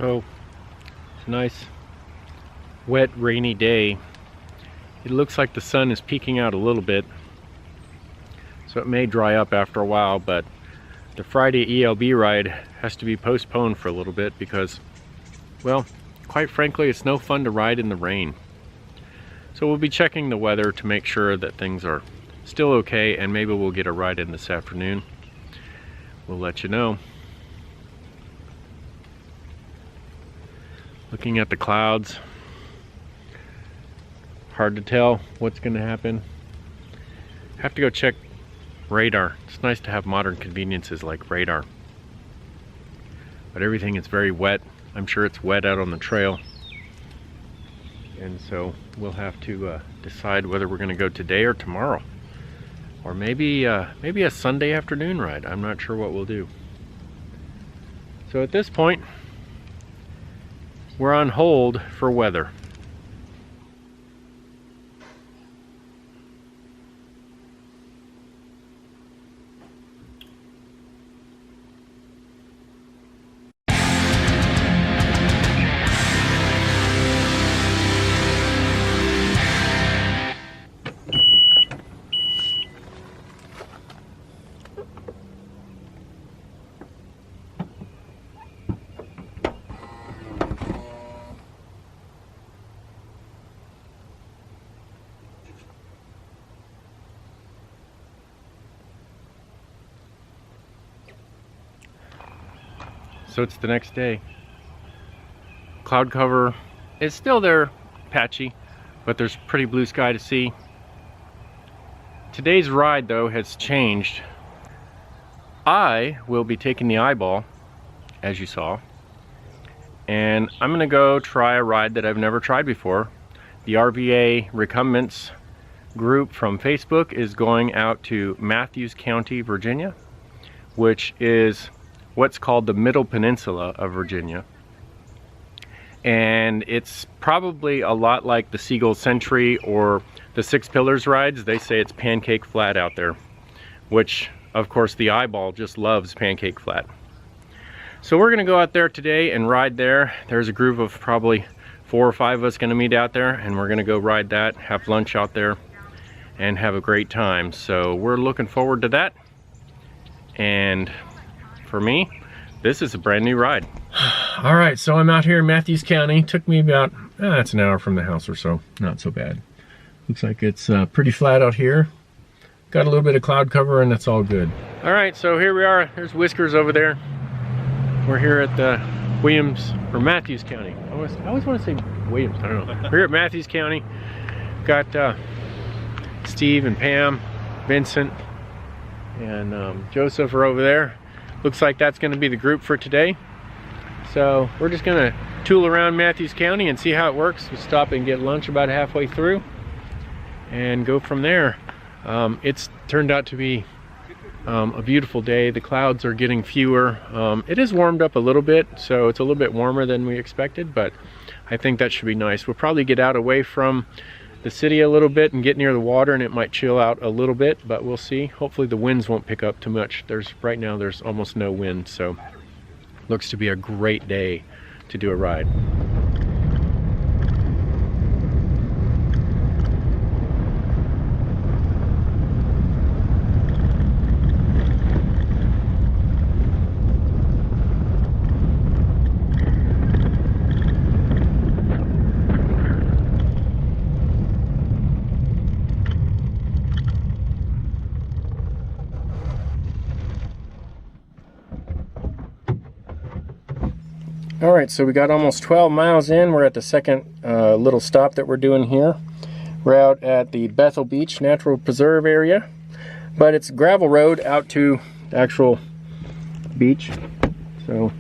So it's a nice wet rainy day. It looks like the sun is peeking out a little bit, so it may dry up after a while, but the Friday ELB ride has to be postponed for a little bit because, well, quite frankly, it's no fun to ride in the rain. So we'll be checking the weather to make sure that things are still okay, and maybe we'll get a ride in this afternoon. We'll let you know. Looking at the clouds, hard to tell what's going to happen. Have to go check radar. It's nice to have modern conveniences like radar. But everything is very wet. I'm sure it's wet out on the trail. And so we'll have to decide whether we're going to go today or tomorrow. Or maybe a Sunday afternoon ride. I'm not sure what we'll do. So at this point, we're on hold for weather. So it's the next day. Cloud cover is still there, patchy, but there's pretty blue sky to see. Today's ride, though, has changed. I will be taking the eyeball, as you saw, and I'm gonna go try a ride that I've never tried before. The RVA recumbents group from Facebook is going out to Mathews County, Virginia, which is what's called the Middle Peninsula of Virginia. And it's probably a lot like the Seagull Century or the Six Pillars rides. They say it's pancake flat out there, which of course the eyeball just loves pancake flat. So we're gonna go out there today and ride there. There's a group of probably 4 or 5 of us gonna meet out there, and we're gonna go ride that, have lunch out there, and have a great time. So we're looking forward to that. And for me, this is a brand new ride. All right, so I'm out here in Mathews County. Took me about, it's an hour from the house or so. Not so bad. Looks like it's pretty flat out here. Got a little bit of cloud cover and it's all good. All right, so here we are. There's Whiskers over there. We're here at the Mathews County. I always want to say Williams, I don't know. We're here at Mathews County. Got Steve and Pam, Vincent, and Joseph are over there. Looks like that's going to be the group for today. So we're just going to tool around Mathews County and see how it works. We'll stop and get lunch about halfway through and go from there. It's turned out to be a beautiful day. The clouds are getting fewer. It is warmed up a little bit, so it's a little bit warmer than we expected, but I think that should be nice. We'll probably get out away from the city a little bit and get near the water, and it might chill out a little bit, but we'll see. Hopefully the winds won't pick up too much. Right now there's almost no wind, so looks to be a great day to do a ride. Alright, so we got almost 12 miles in. We're at the second little stop that we're doing here. We're out at the Bethel Beach Natural Preserve area, but it's a gravel road out to the actual beach. So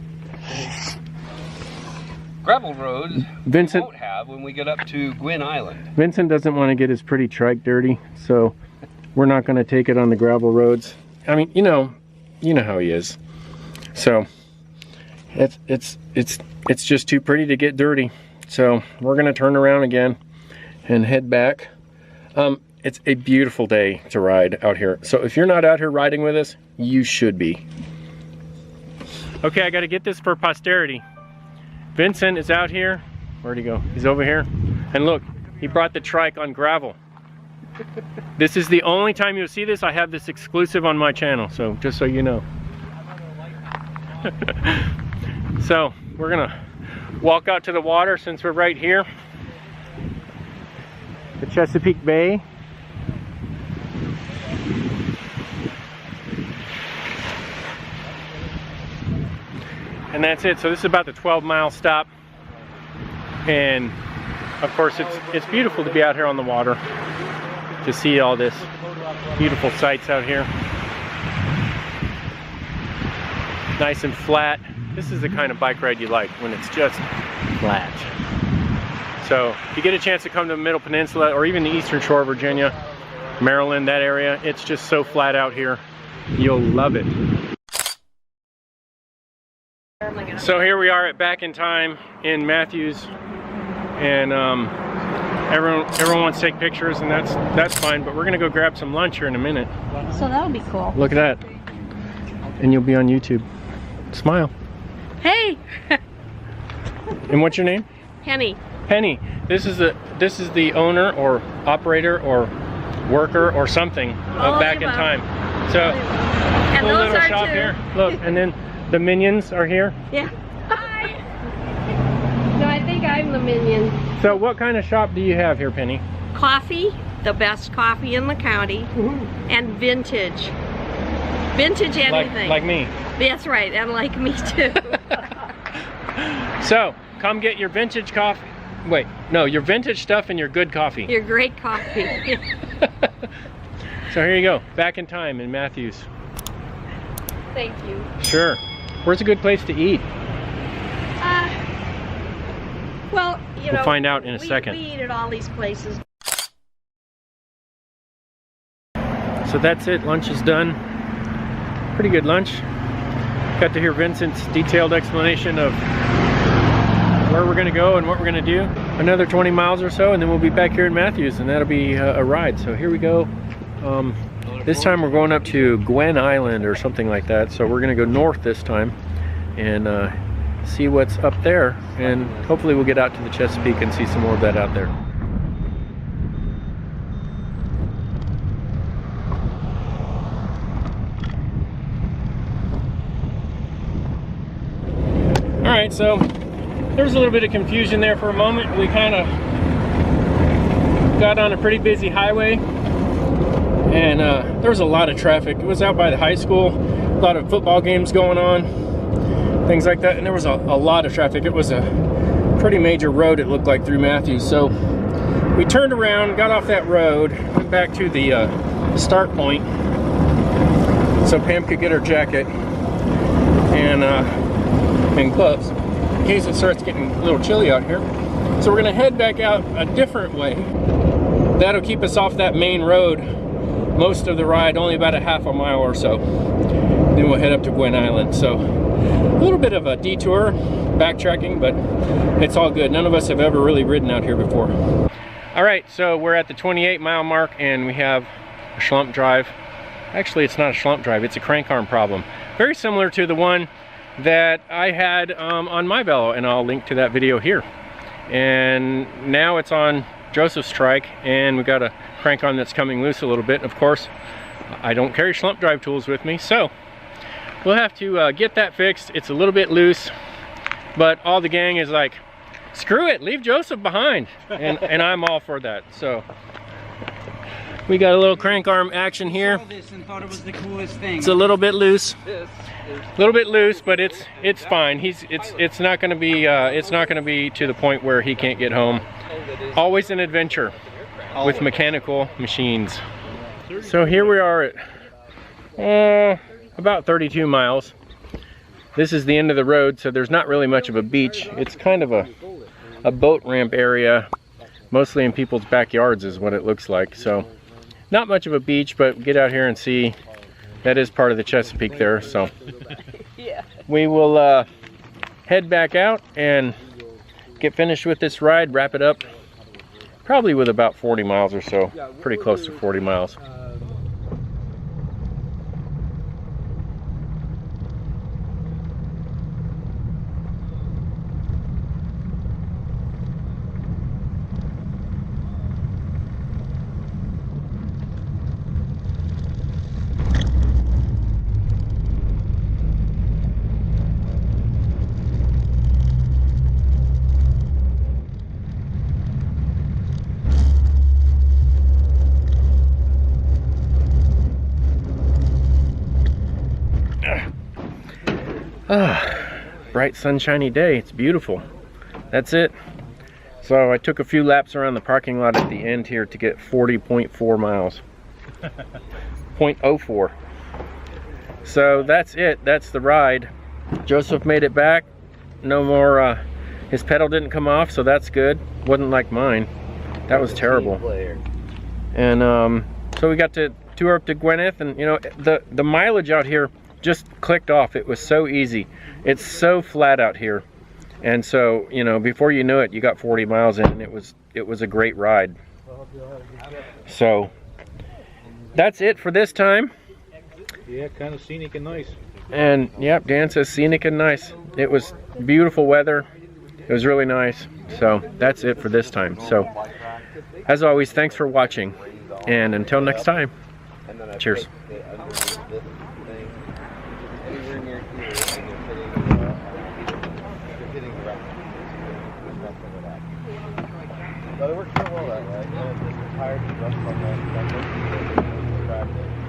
gravel roads Vincent we won't have when we get up to Gwynn Island. Vincent doesn't want to get his pretty trike dirty, so we're not going to take it on the gravel roads. I mean, you know how he is. So it's just too pretty to get dirty. So we're gonna turn around again and head back. It's a beautiful day to ride out here. So if you're not out here riding with us, you should be. Okay, I gotta get this for posterity. Vincent is out here. Where'd he go? He's over here. And look, he brought the Trike on gravel. This is the only time you'll see this. I have this exclusive on my channel, so just so you know. So we're gonna walk out to the water since we're right here. The Chesapeake Bay. And that's it. So this is about the 12-mile stop. And of course it's beautiful to be out here on the water to see all this beautiful sights out here. Nice and flat. This is the kind of bike ride you like, when it's just flat. So if you get a chance to come to the Middle Peninsula or even the Eastern Shore of Virginia, Maryland, that area, it's just so flat out here. You'll love it. So here we are back in time in Mathews, and everyone wants to take pictures, and that's fine, but we're gonna go grab some lunch here in a minute. So that'll be cool. Look at that. And you'll be on YouTube. Smile. Hey! And what's your name? Penny. Penny. This is the owner or operator or worker or something of Back in Time. So And cool those little are shop too. here. Look, and then the minions are here. Yeah. Hi. No, I think I'm the minion. So what kind of shop do you have here, Penny? Coffee, the best coffee in the county, and vintage. Vintage anything. Like me. That's right, and like me too. So come get your vintage coffee. Wait, no, your vintage stuff and your good coffee. Your great coffee. So here you go, Back in Time in Mathews. Thank you. Sure. Where's a good place to eat? Well, you know, We'll find out in a second. We eat at all these places. So that's it, lunch is done. Pretty good lunch. Got to hear Vincent's detailed explanation of where we're gonna go and what we're gonna do. Another 20 miles or so, and then we'll be back here in Mathews, and that'll be a ride. So here we go. This time we're going up to Gwen Island or something like that. So we're gonna go north this time and see what's up there, and hopefully we'll get out to the Chesapeake and see some more of that out there. All right, so there was a little bit of confusion there for a moment. We kind of got on a pretty busy highway, and there was a lot of traffic. It was out by the high school, a lot of football games going on, things like that, and there was a lot of traffic. It was a pretty major road, it looked like, through Mathews. So we turned around, got off that road, went back to the start point so Pam could get her jacket and gloves in case it starts getting a little chilly out here. So we're gonna head back out a different way. That'll keep us off that main road most of the ride, only about a half a mile or so. Then we'll head up to Gwen Island. So a little bit of a detour, backtracking, but it's all good. None of us have ever really ridden out here before. All right, so we're at the 28-mile mark, and we have a Slump Drive. Actually, it's not a Slump Drive, it's a crank arm problem. Very similar to the one that I had on my Velo, and I'll link to that video here. And now it's on Joseph's Trike, and we've got a crank arm that's coming loose a little bit. Of course, I don't carry Slump Drive tools with me, so we'll have to get that fixed. It's a little bit loose, but all the gang is like, screw it, leave Joseph behind, and I'm all for that. So we got a little crank arm action here. It's a little bit loose. But it's fine. It's not going to be to the point where he can't get home. Always an adventure with mechanical machines. So here we are at about 32 miles. This is the end of the road, so there's not really much of a beach. It's kind of a boat ramp area, mostly in people's backyards is what it looks like. So not much of a beach, but get out here and see. That is part of the Chesapeake there, so Yeah. we will head back out and get finished with this ride, wrap it up, probably with about 40 miles or so, pretty close to 40 miles. bright sunshiny day. It's beautiful. That's it. So I took a few laps around the parking lot at the end here to get 40.4 miles. 0.04. So that's it. That's the ride. Joseph made it back. No more, his pedal didn't come off, so that's good. Wasn't like mine. That was terrible. And so we got to tour up to Gwyneth, and you know, the mileage out here just clicked off. It was so easy. It's so flat out here. And so, you know, before you knew it, you got 40 miles in, and it was a great ride. So that's it for this time. Yeah, kind of scenic and nice. And yep, Dan says scenic and nice. It was beautiful weather. It was really nice. So that's it for this time. So as always, thanks for watching, and until next time, cheers. But it works so well that way. It's tired to run from that.